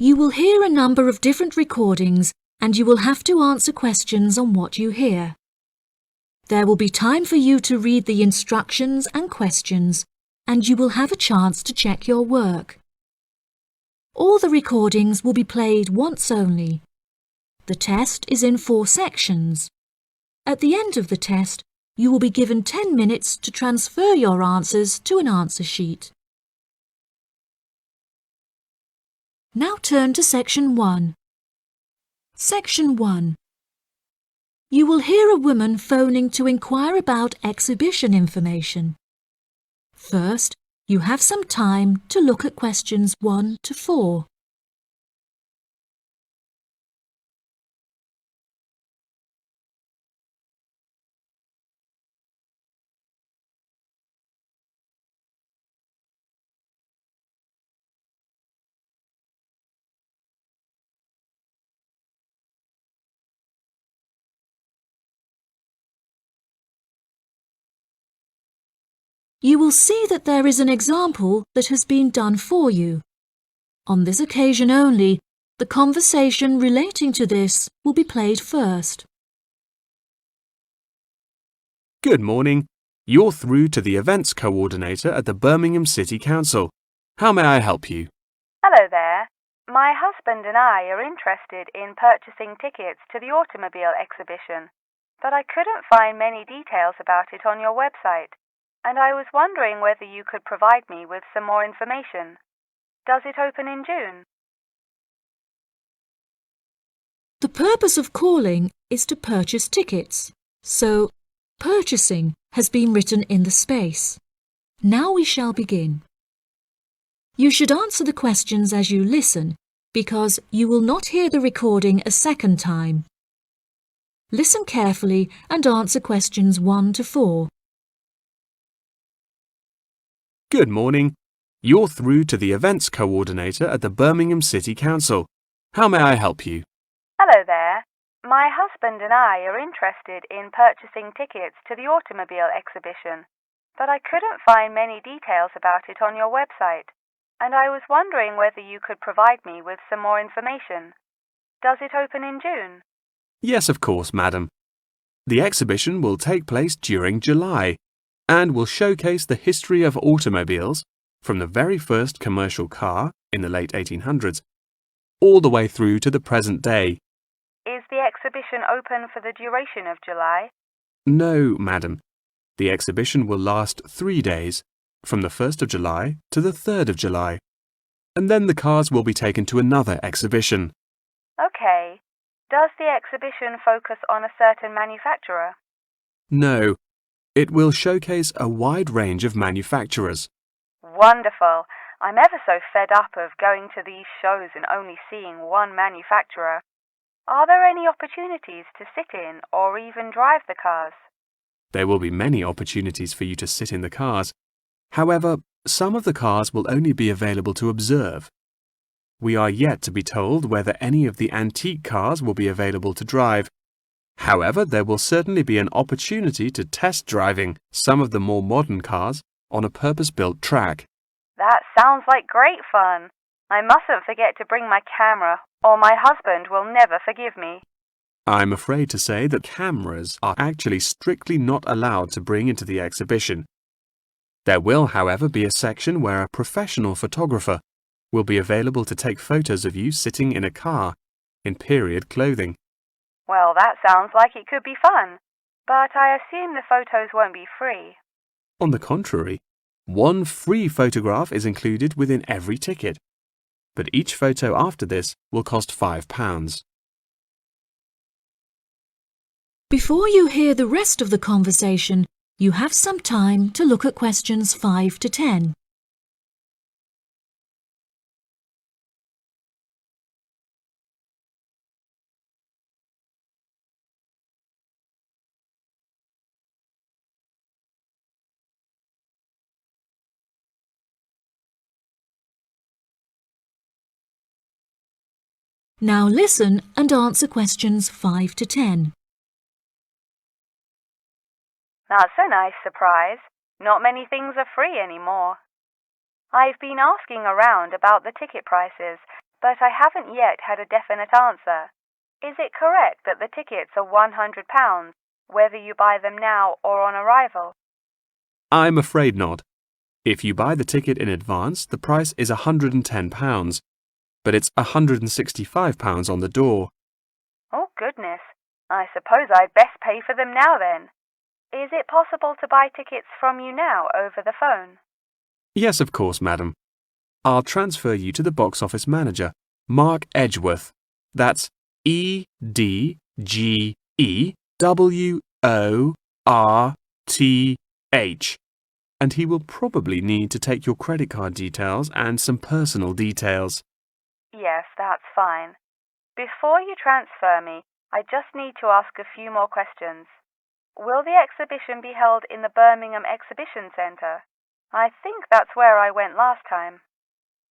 You will hear a number of different recordings and you will have to answer questions on what you hear. There will be time for you to read the instructions and questions, and you will have a chance to check your work. All the recordings will be played once only. The test is in 4 sections. At the end of the test, you will be given 10 minutes to transfer your answers to an answer sheet. Now turn to Section 1. Section 1. You will hear a woman phoning to inquire about exhibition information. First, you have some time to look at questions 1 to 4. You will see that there is an example that has been done for you. On this occasion only, the conversation relating to this will be played first. Good morning. You're through to the events coordinator at the Birmingham City Council. How may I help you? Hello there. My husband and I are interested in purchasing tickets to the automobile exhibition, but I couldn't find many details about it on your website, and I was wondering whether you could provide me with some more information. Does it open in June? The purpose of calling is to purchase tickets, so purchasing has been written in the space. Now we shall begin. You should answer the questions as you listen, because you will not hear the recording a second time. Listen carefully and answer questions 1 to 4. Good morning. You're through to the events coordinator at the Birmingham City Council. How may I help you? Hello there. My husband and I are interested in purchasing tickets to the automobile exhibition, but I couldn't find many details about it on your website, and I was wondering whether you could provide me with some more information. Does it open in June? Yes, of course, madam. The exhibition will take place during July and will showcase the history of automobiles from the very first commercial car in the late 1800s all the way through to the present day. Is the exhibition open for the duration of July? No, madam. The exhibition will last 3 days, from the 1st of July to the 3rd of July, and then the cars will be taken to another exhibition. Okay. Does the exhibition focus on a certain manufacturer? No, it will showcase a wide range of manufacturers. Wonderful. I'm ever so fed up of going to these shows and only seeing one manufacturer. Are there any opportunities to sit in or even drive the cars? There will be many opportunities for you to sit in the cars. However, some of the cars will only be available to observe. We are yet to be told whether any of the antique cars will be available to drive. However, there will certainly be an opportunity to test driving some of the more modern cars on a purpose-built track. That sounds like great fun. I mustn't forget to bring my camera, or my husband will never forgive me. I'm afraid to say that cameras are actually strictly not allowed to bring into the exhibition. There will, however, be a section where a professional photographer will be available to take photos of you sitting in a car in period clothing. Well, that sounds like it could be fun, but I assume the photos won't be free. On the contrary, one free photograph is included within every ticket, but each photo after this will cost £5. Before you hear the rest of the conversation, you have some time to look at questions 5 to 10. Now listen and answer questions 5 to 10. That's a nice surprise. Not many things are free anymore. I've been asking around about the ticket prices, but I haven't yet had a definite answer. Is it correct that the tickets are £100, whether you buy them now or on arrival? I'm afraid not. If you buy the ticket in advance, the price is £110, but it's £165 on the door. Oh, goodness. I suppose I'd best pay for them now then. Is it possible to buy tickets from you now over the phone? Yes, of course, madam. I'll transfer you to the box office manager, Mark Edgeworth. That's EDGEWORTH. And he will probably need to take your credit card details and some personal details. Yes, that's fine. Before you transfer me, I just need to ask a few more questions. Will the exhibition be held in the Birmingham Exhibition Centre? I think that's where I went last time.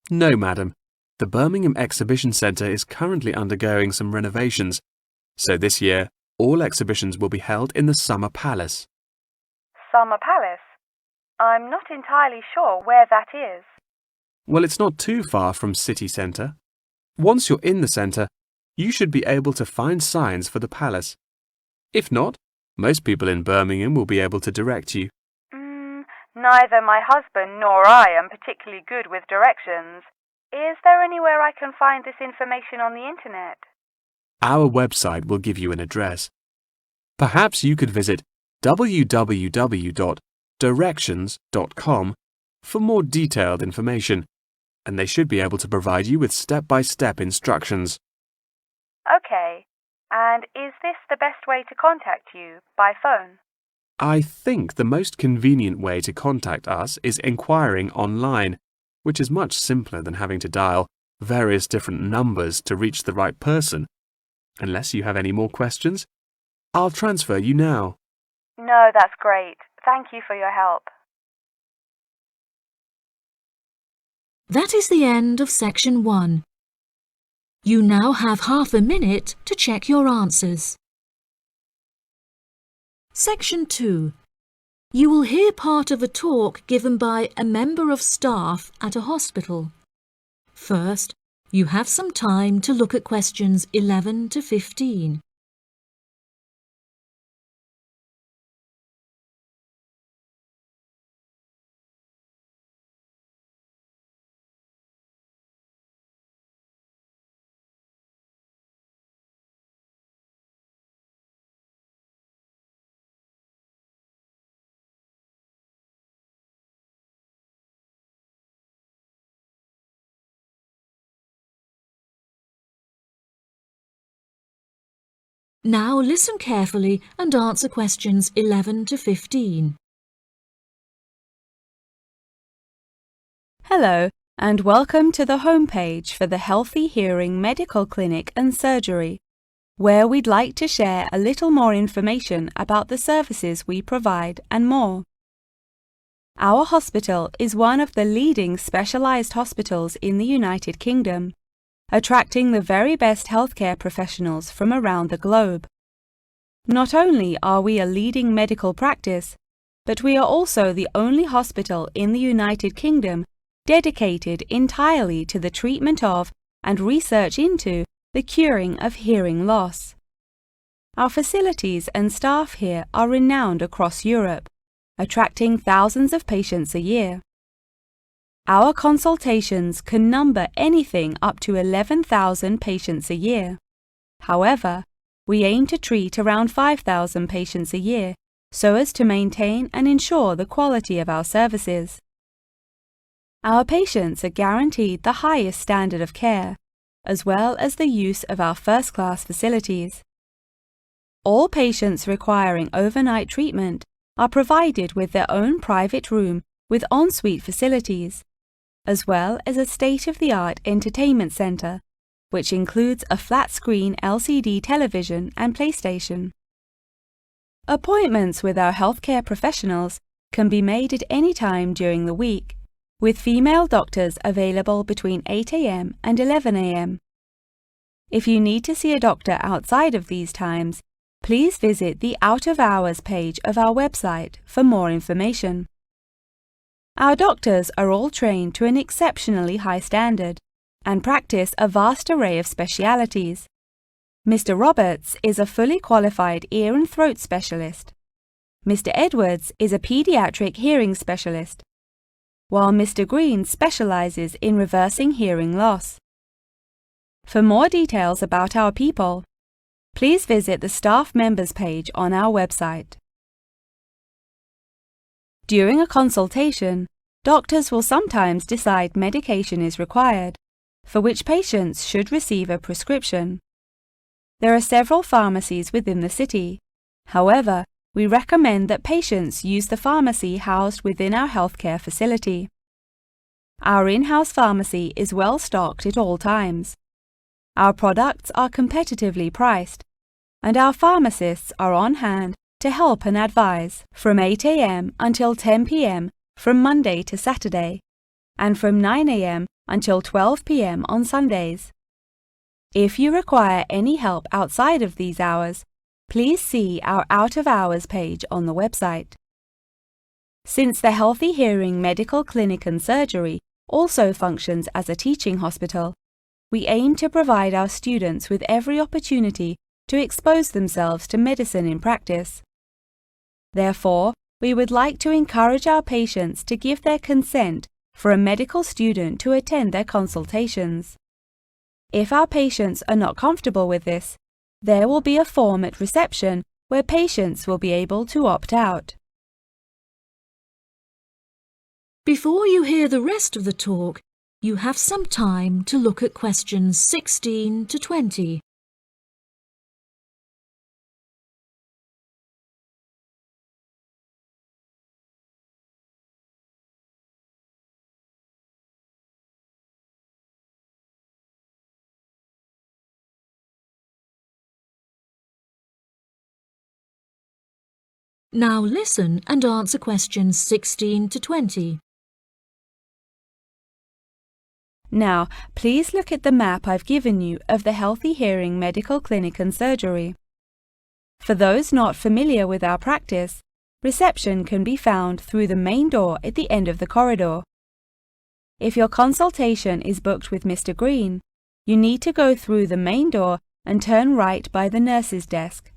No, madam. The Birmingham Exhibition Centre is currently undergoing some renovations, so this year all exhibitions will be held in the Summer Palace. Summer Palace? I'm not entirely sure where that is. Well, it's not too far from City Centre. Once you're in the centre, you should be able to find signs for the palace. If not, most people in Birmingham will be able to direct you. Neither my husband nor I am particularly good with directions. Is there anywhere I can find this information on the internet? Our website will give you an address. Perhaps you could visit www.directions.com for more detailed information, and they should be able to provide you with step-by-step instructions. Okay. And is this the best way to contact you, by phone? I think the most convenient way to contact us is inquiring online, which is much simpler than having to dial various different numbers to reach the right person. Unless you have any more questions, I'll transfer you now. No, that's great. Thank you for your help. That is the end of section 1. You now have half a minute to check your answers. Section 2. You will hear part of a talk given by a member of staff at a hospital. First, you have some time to look at questions 11 to 15. Now listen carefully and answer questions 11 to 15. Hello, and welcome to the homepage for the Healthy Hearing Medical Clinic and Surgery, where we'd like to share a little more information about the services we provide and more. Our hospital is one of the leading specialised hospitals in the United Kingdom, attracting the very best healthcare professionals from around the globe. Not only are we a leading medical practice, but we are also the only hospital in the United Kingdom dedicated entirely to the treatment of and research into the curing of hearing loss. Our facilities and staff here are renowned across Europe, attracting thousands of patients a year. Our consultations can number anything up to 11,000 patients a year. However, we aim to treat around 5,000 patients a year so as to maintain and ensure the quality of our services. Our patients are guaranteed the highest standard of care, as well as the use of our first-class facilities. All patients requiring overnight treatment are provided with their own private room with ensuite facilities, as well as a state-of-the-art entertainment centre, which includes a flat-screen LCD television and PlayStation. Appointments with our healthcare professionals can be made at any time during the week, with female doctors available between 8 a.m. and 11 a.m. If you need to see a doctor outside of these times, please visit the Out of Hours page of our website for more information. Our doctors are all trained to an exceptionally high standard, and practice a vast array of specialities. Mr. Roberts is a fully qualified ear and throat specialist. Mr. Edwards is a pediatric hearing specialist, while Mr. Green specializes in reversing hearing loss. For more details about our people, please visit the staff members page on our website. During a consultation, doctors will sometimes decide medication is required, for which patients should receive a prescription. There are several pharmacies within the city. However, we recommend that patients use the pharmacy housed within our healthcare facility. Our in-house pharmacy is well stocked at all times. Our products are competitively priced, and our pharmacists are on hand to help and advise from 8 a.m. until 10 p.m. from Monday to Saturday, and from 9 a.m. until 12 p.m. on Sundays. If you require any help outside of these hours, please see our out-of-hours page on the website. Since the Healthy Hearing Medical Clinic and Surgery also functions as a teaching hospital, we aim to provide our students with every opportunity to expose themselves to medicine in practice. Therefore, we would like to encourage our patients to give their consent for a medical student to attend their consultations. If our patients are not comfortable with this, there will be a form at reception where patients will be able to opt out. Before you hear the rest of the talk, you have some time to look at questions 16 to 20. Now listen and answer questions 16 to 20. Now, please look at the map I've given you of the Healthy Hearing Medical Clinic and Surgery. For those not familiar with our practice, reception can be found through the main door at the end of the corridor. If your consultation is booked with Mr. Green, you need to go through the main door and turn right by the nurse's desk,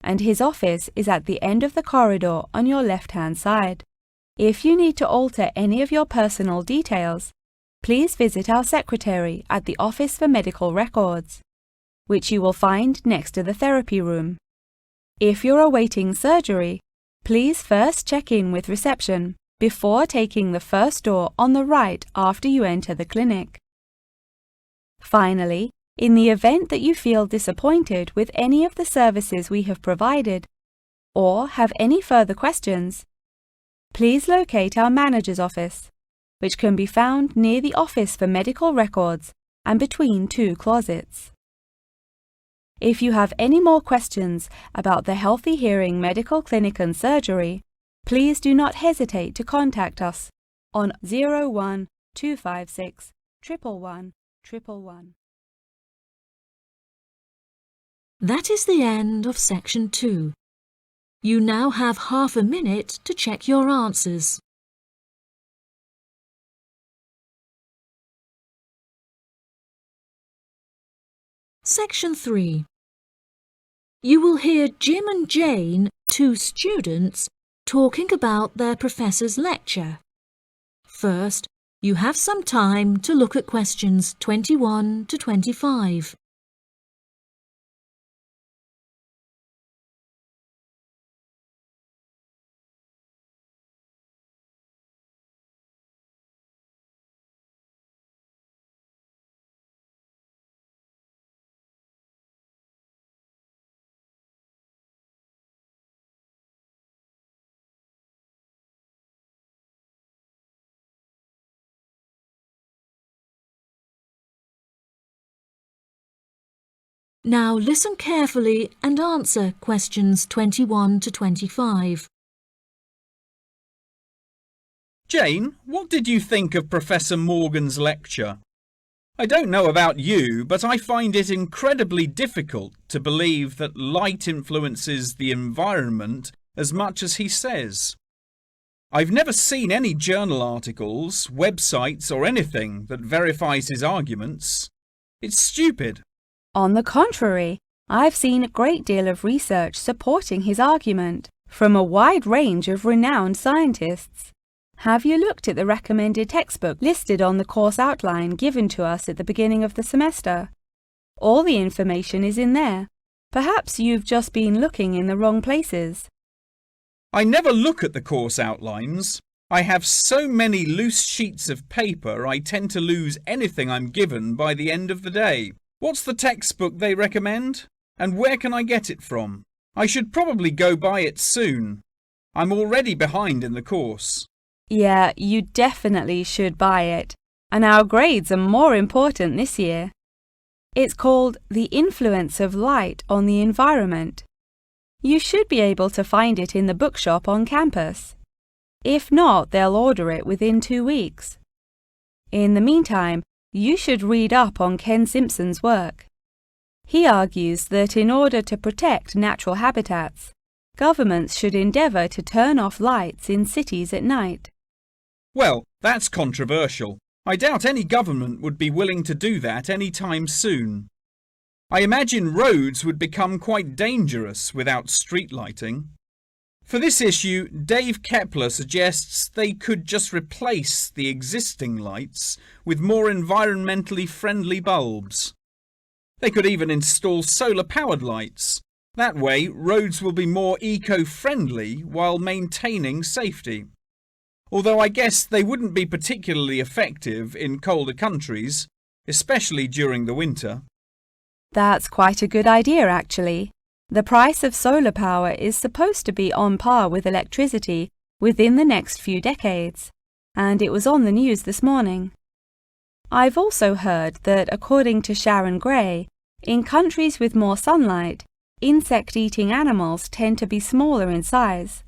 and his office is at the end of the corridor on your left-hand side. If you need to alter any of your personal details, please visit our secretary at the Office for Medical Records, which you will find next to the therapy room. If you're awaiting surgery, please first check in with reception before taking the first door on the right after you enter the clinic. Finally, in the event that you feel disappointed with any of the services we have provided, or have any further questions, please locate our manager's office, which can be found near the Office for Medical Records and between two closets. If you have any more questions about the Healthy Hearing Medical Clinic and Surgery, please do not hesitate to contact us on 01 256 111 111. That is the end of section 2. You now have half a minute to check your answers. Section 3. You will hear Jim and Jane, two students, talking about their professor's lecture. First, you have some time to look at questions 21 to 25. Now listen carefully and answer questions 21 to 25. Jane, what did you think of Professor Morgan's lecture? I don't know about you, but I find it incredibly difficult to believe that light influences the environment as much as he says. I've never seen any journal articles, websites or anything that verifies his arguments. It's stupid. On the contrary, I've seen a great deal of research supporting his argument from a wide range of renowned scientists. Have you looked at the recommended textbook listed on the course outline given to us at the beginning of the semester? All the information is in there. Perhaps you've just been looking in the wrong places. I never look at the course outlines. I have so many loose sheets of paper I tend to lose anything I'm given by the end of the day. What's the textbook they recommend? And where can I get it from? I should probably go buy it soon. I'm already behind in the course. Yeah, you definitely should buy it. And our grades are more important this year. It's called The Influence of Light on the Environment. You should be able to find it in the bookshop on campus. If not, they'll order it within 2 weeks. In the meantime, you should read up on Ken Simpson's work. He argues that in order to protect natural habitats, governments should endeavour to turn off lights in cities at night. Well, that's controversial. I doubt any government would be willing to do that any time soon. I imagine roads would become quite dangerous without street lighting. For this issue, Dave Kepler suggests they could just replace the existing lights with more environmentally friendly bulbs. They could even install solar-powered lights. That way, roads will be more eco-friendly while maintaining safety. Although I guess they wouldn't be particularly effective in colder countries, especially during the winter. That's quite a good idea, actually. The price of solar power is supposed to be on par with electricity within the next few decades, and it was on the news this morning. I've also heard that, according to Sharon Gray, in countries with more sunlight, insect-eating animals tend to be smaller in size.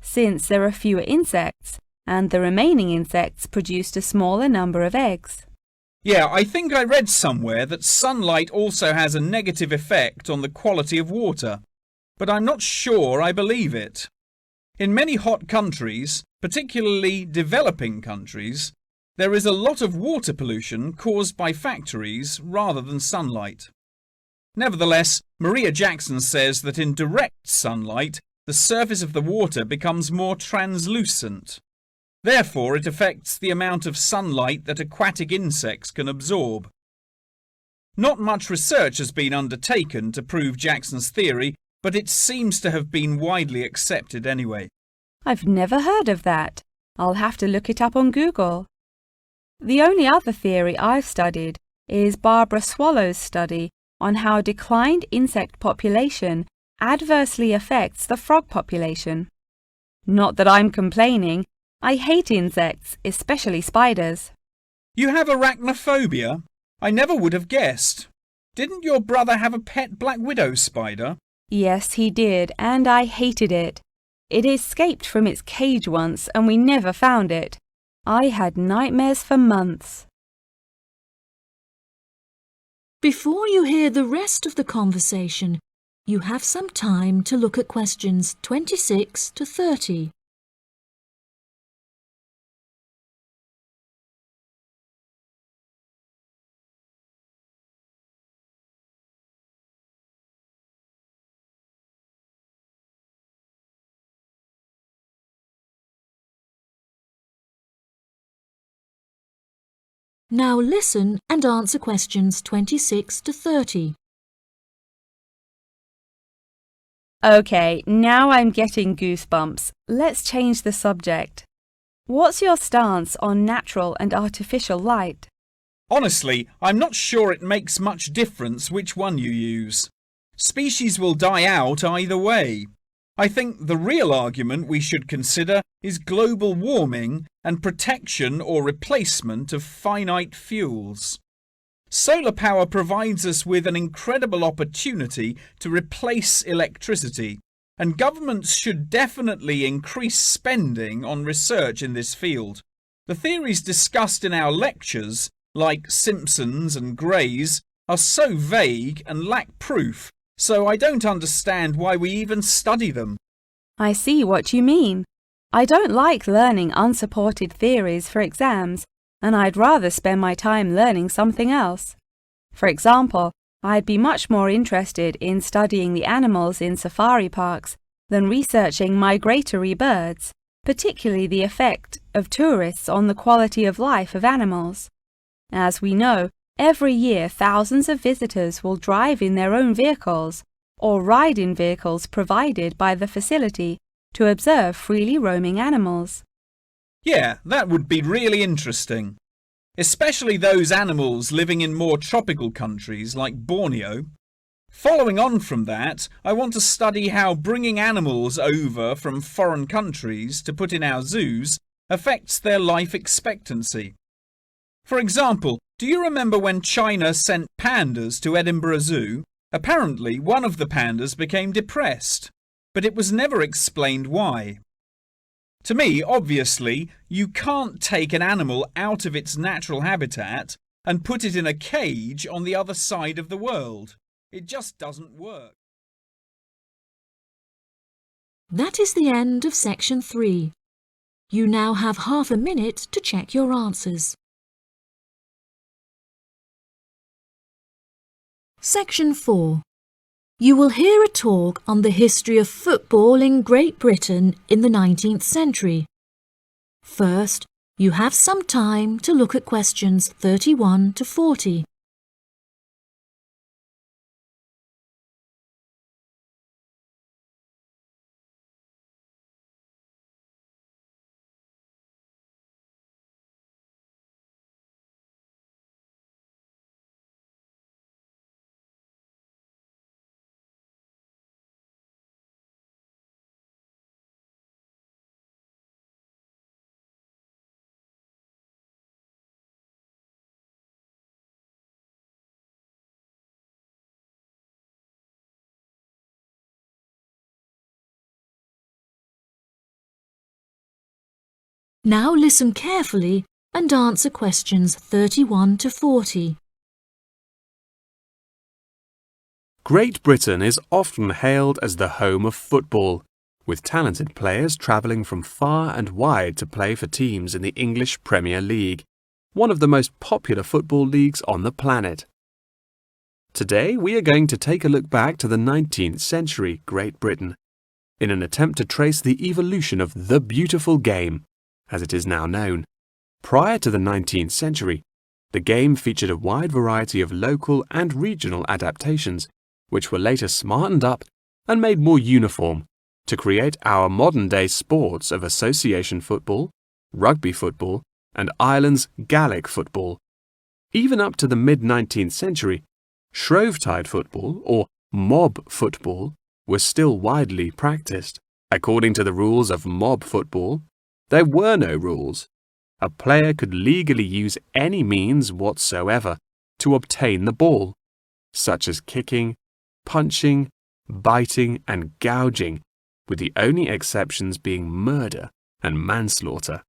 Since there are fewer insects, and the remaining insects produced a smaller number of eggs. Yeah, I think I read somewhere that sunlight also has a negative effect on the quality of water, but I'm not sure I believe it. In many hot countries, particularly developing countries, there is a lot of water pollution caused by factories rather than sunlight. Nevertheless, Maria Jackson says that in direct sunlight, the surface of the water becomes more translucent. Therefore, it affects the amount of sunlight that aquatic insects can absorb. Not much research has been undertaken to prove Jackson's theory, but it seems to have been widely accepted anyway. I've never heard of that. I'll have to look it up on Google. The only other theory I've studied is Barbara Swallow's study on how declined insect population adversely affects the frog population. Not that I'm complaining. I hate insects, especially spiders. You have arachnophobia? I never would have guessed. Didn't your brother have a pet black widow spider? Yes, he did, and I hated it. It escaped from its cage once, and we never found it. I had nightmares for months. Before you hear the rest of the conversation, you have some time to look at questions 26 to 30. Now listen and answer questions 26 to 30. Okay, now I'm getting goosebumps. Let's change the subject. What's your stance on natural and artificial light? Honestly, I'm not sure it makes much difference which one you use. Species will die out either way. I think the real argument we should consider is global warming and protection or replacement of finite fuels. Solar power provides us with an incredible opportunity to replace electricity, and governments should definitely increase spending on research in this field. The theories discussed in our lectures, like Simpson's and Gray's, are so vague and lack proof, so I don't understand why we even study them. I see what you mean. I don't like learning unsupported theories for exams, and I'd rather spend my time learning something else. For example, I'd be much more interested in studying the animals in safari parks than researching migratory birds, particularly the effect of tourists on the quality of life of animals. As we know, every year thousands of visitors will drive in their own vehicles or ride in vehicles provided by the facility to observe freely roaming animals. Yeah, that would be really interesting. Especially those animals living in more tropical countries like Borneo. Following on from that, I want to study how bringing animals over from foreign countries to put in our zoos affects their life expectancy. For example, do you remember when China sent pandas to Edinburgh Zoo? Apparently, one of the pandas became depressed, but it was never explained why. To me, obviously, you can't take an animal out of its natural habitat and put it in a cage on the other side of the world. It just doesn't work. That is the end of section 3. You now have half a minute to check your answers. Section 4. You will hear a talk on the history of football in Great Britain in the 19th century. First, you have some time to look at questions 31 to 40. Now listen carefully and answer questions 31 to 40. Great Britain is often hailed as the home of football, with talented players travelling from far and wide to play for teams in the English Premier League, one of the most popular football leagues on the planet. Today we are going to take a look back to the 19th century Great Britain, in an attempt to trace the evolution of the beautiful game, as it is now known. Prior to the 19th century, the game featured a wide variety of local and regional adaptations, which were later smartened up and made more uniform to create our modern-day sports of association football, rugby football, and Ireland's Gaelic football. Even up to the mid-19th century, Shrovetide football, or mob football, was still widely practiced. According to the rules of mob football, there were no rules. A player could legally use any means whatsoever to obtain the ball, such as kicking, punching, biting, and gouging, with the only exceptions being murder and manslaughter.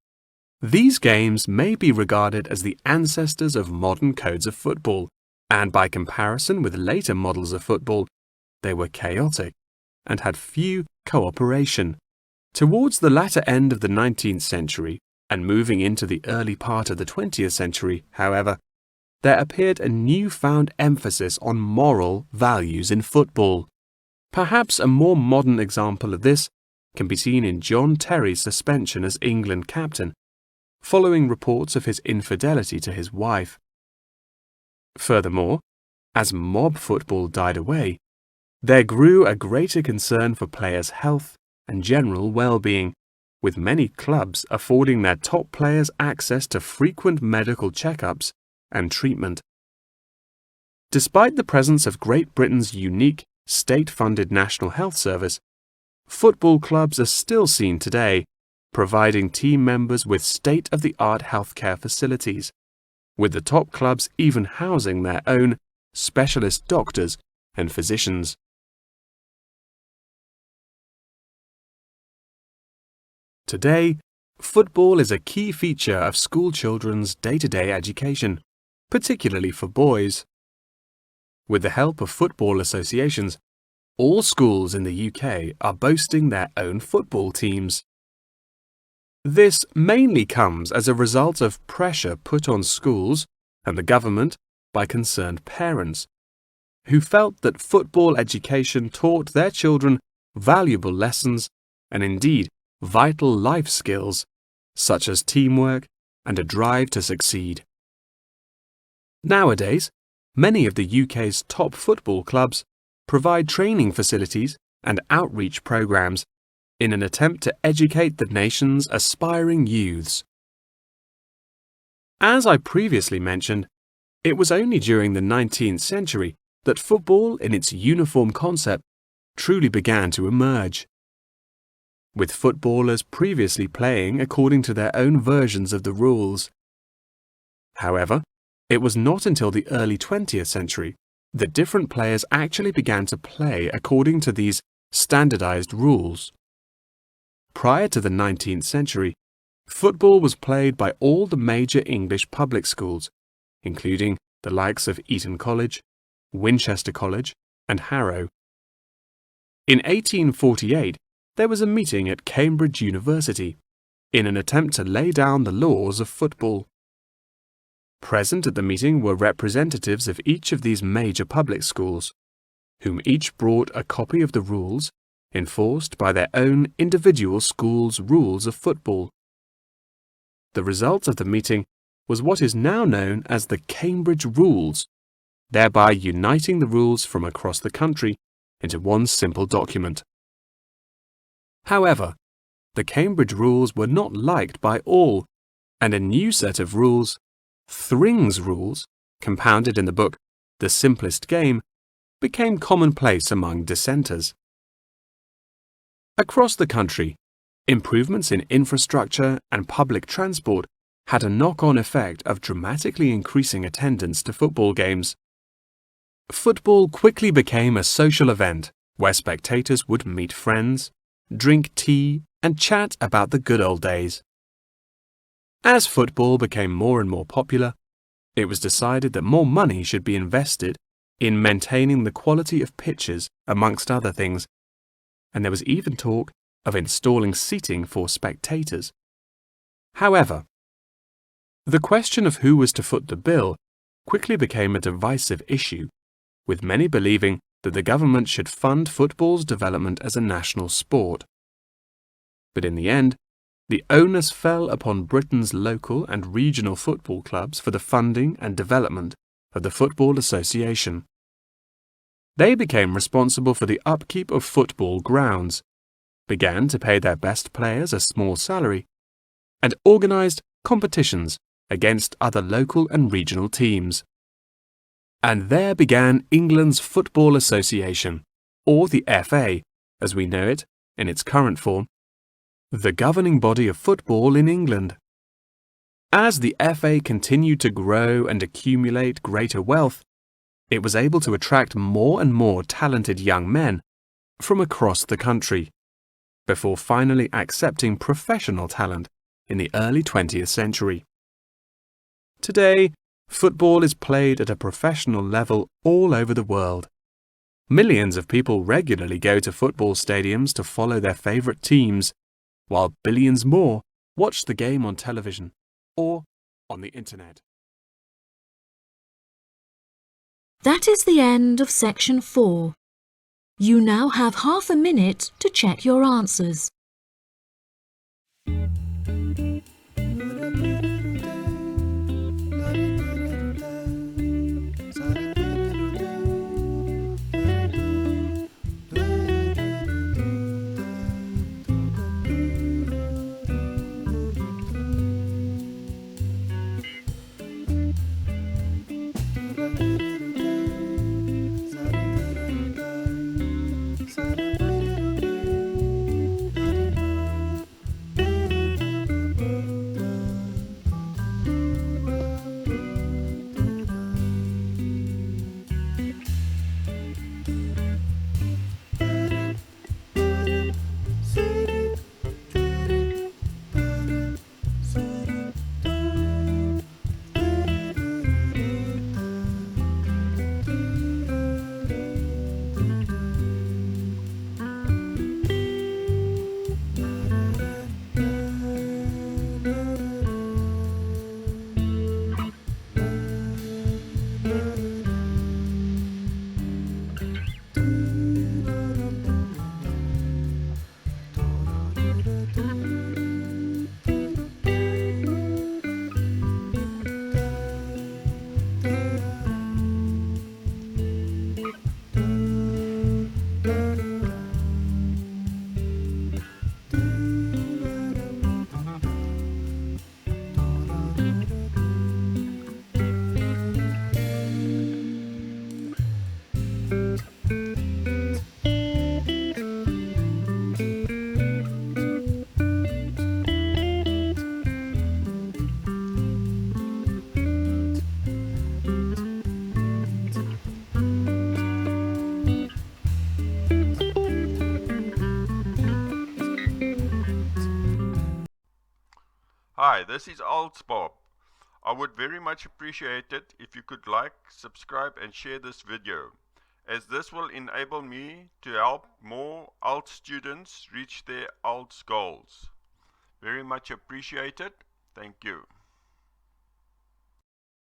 These games may be regarded as the ancestors of modern codes of football, and by comparison with later models of football, they were chaotic and had few cooperation. Towards the latter end of the 19th century and moving into the early part of the 20th century, however, there appeared a newfound emphasis on moral values in football. Perhaps a more modern example of this can be seen in John Terry's suspension as England captain, following reports of his infidelity to his wife. Furthermore, as mob football died away, there grew a greater concern for players' health and general well-being, with many clubs affording their top players access to frequent medical checkups and treatment. Despite the presence of Great Britain's unique state-funded National Health Service, football clubs are still seen today, providing team members with state-of-the-art healthcare facilities, with the top clubs even housing their own specialist doctors and physicians. Today, football is a key feature of school children's day-to-day education, particularly for boys. With the help of football associations, all schools in the UK are boasting their own football teams. This mainly comes as a result of pressure put on schools and the government by concerned parents, who felt that football education taught their children valuable lessons and indeed vital life skills, such as teamwork and a drive to succeed. Nowadays, many of the UK's top football clubs provide training facilities and outreach programs in an attempt to educate the nation's aspiring youths. As I previously mentioned, it was only during the 19th century that football in its uniform concept truly began to emerge, with footballers previously playing according to their own versions of the rules. However, it was not until the early 20th century that different players actually began to play according to these standardized rules. Prior to the 19th century, football was played by all the major English public schools, including the likes of Eton College, Winchester College, and Harrow. In 1848, there was a meeting at Cambridge University in an attempt to lay down the laws of football. Present at the meeting were representatives of each of these major public schools, whom each brought a copy of the rules enforced by their own individual school's rules of football. The result of the meeting was what is now known as the Cambridge Rules, thereby uniting the rules from across the country into one simple document. However, the Cambridge Rules were not liked by all, and a new set of rules, Thring's Rules, compounded in the book The Simplest Game, became commonplace among dissenters. Across the country, improvements in infrastructure and public transport had a knock-on effect of dramatically increasing attendance to football games. Football quickly became a social event where spectators would meet friends, drink tea, and chat about the good old days. As football became more and more popular, it was decided that more money should be invested in maintaining the quality of pitches, amongst other things, and there was even talk of installing seating for spectators. However, the question of who was to foot the bill quickly became a divisive issue, with many believing that the government should fund football's development as a national sport. But in the end, the onus fell upon Britain's local and regional football clubs for the funding and development of the Football Association. They became responsible for the upkeep of football grounds, began to pay their best players a small salary, and organised competitions against other local and regional teams. And there began England's Football Association, or the FA, as we know it in its current form, the governing body of football in England. As the FA continued to grow and accumulate greater wealth, it was able to attract more and more talented young men from across the country, before finally accepting professional talent in the early 20th century. Today, football is played at a professional level all over the world. Millions of people regularly go to football stadiums to follow their favourite teams, while billions more watch the game on television or on the internet. That is the end of section 4. You now have half a minute to check your answers. Hi, this is IELTS Bob. I would very much appreciate it if you could like, subscribe and share this video, as this will enable me to help more IELTS students reach their IELTS goals. Very much appreciated. Thank you.